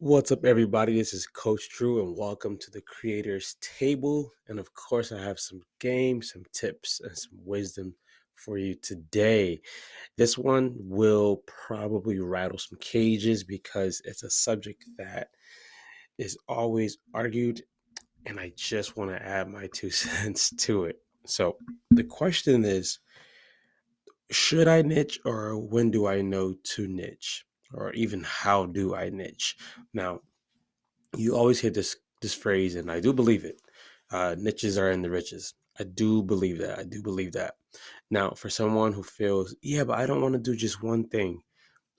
What's up, everybody? This is Coach Drew, and welcome to the Creators Table. And of course, I have some games, some tips, and some wisdom for you today. This one will probably rattle some cages because it's a subject that is always argued, and I just want to add my 2 cents to it. So, the question is, should I niche, or when do I know to niche? Or even how do I niche? Now, you always hear this phrase, and I do believe it. Niches are in the riches. I do believe that. I do believe that. Now, for someone who feels, yeah, but I don't want to do just one thing,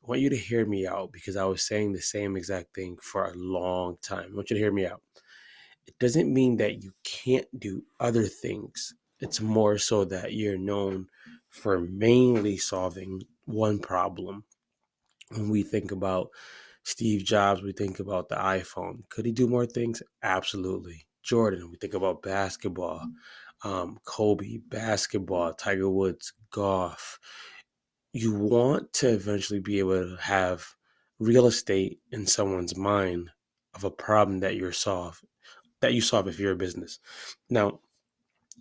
I want you to hear me out because I was saying the same exact thing for a long time. I want you to hear me out. It doesn't mean that you can't do other things. It's more so that you're known for mainly solving one problem. When we think about Steve Jobs, we think about the iPhone. Could he do more things? Absolutely. Jordan, we think about basketball. Kobe, basketball, Tiger Woods, golf. You want to eventually be able to have real estate in someone's mind of a problem that you solve if you're a business. Now,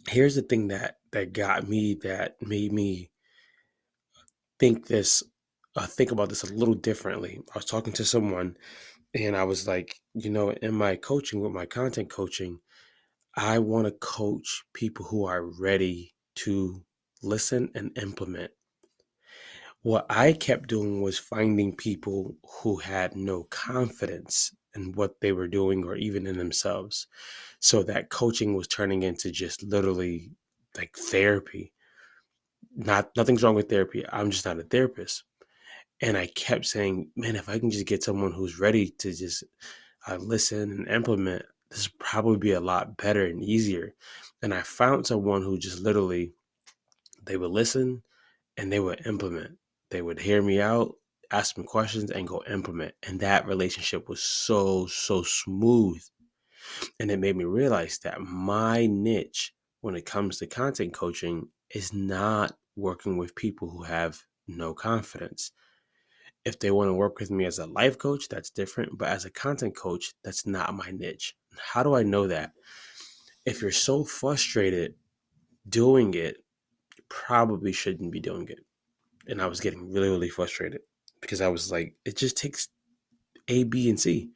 here's the thing that got me, that made me think this think about this a little differently. I was talking to someone, and I was like, in my coaching, with my content coaching, I want to coach people who are ready to listen and implement. What I kept doing was finding people who had no confidence in what they were doing or even in themselves. So that coaching was turning into just literally like therapy. Nothing's wrong with therapy. I'm just not a therapist. And I kept saying, man, if I can just get someone who's ready to just listen and implement, this would probably be a lot better and easier. And I found someone who just literally, they would listen and they would implement. They would hear me out, ask me questions, and go implement. And that relationship was so smooth. And it made me realize that my niche when it comes to content coaching is not working with people who have no confidence. If they want to work with me as a life coach, that's different. But as a content coach, that's not my niche. How do I know that? If you're so frustrated doing it, you probably shouldn't be doing it. And I was getting really frustrated because I was like, it just takes A, B, and C.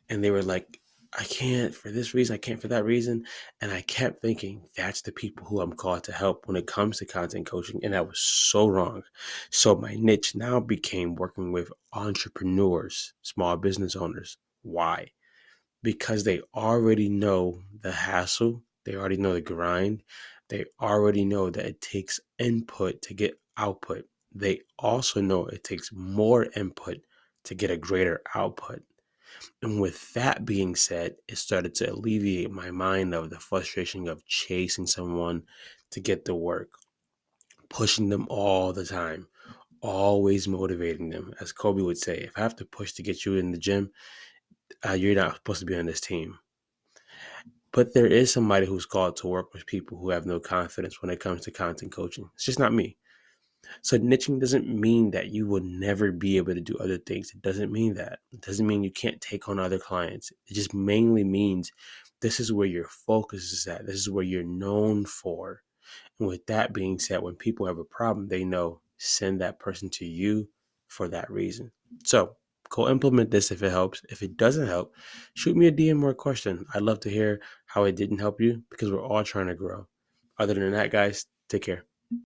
And they were like, I can't for this reason, I can't for that reason. And I kept thinking that's the people who I'm called to help when it comes to content coaching. And that was so wrong. So my niche now became working with entrepreneurs, small business owners. Why? Because they already know the hassle, they already know the grind, they already know that it takes input to get output. They also know it takes more input to get a greater output. And with that being said, it started to alleviate my mind of the frustration of chasing someone to get the work, pushing them all the time, always motivating them. As Kobe would say, if I have to push to get you in the gym, you're not supposed to be on this team. But there is somebody who's called to work with people who have no confidence when it comes to content coaching. It's just not me. So niching doesn't mean that you will never be able to do other things. It doesn't mean that. It doesn't mean you can't take on other clients. It just mainly means this is where your focus is at. This is where you're known for. And with that being said, when people have a problem, they know send that person to you for that reason. So go implement this if it helps. If it doesn't help, shoot me a DM or a question. I'd love to hear how it didn't help you because we're all trying to grow. Other than that, guys, take care.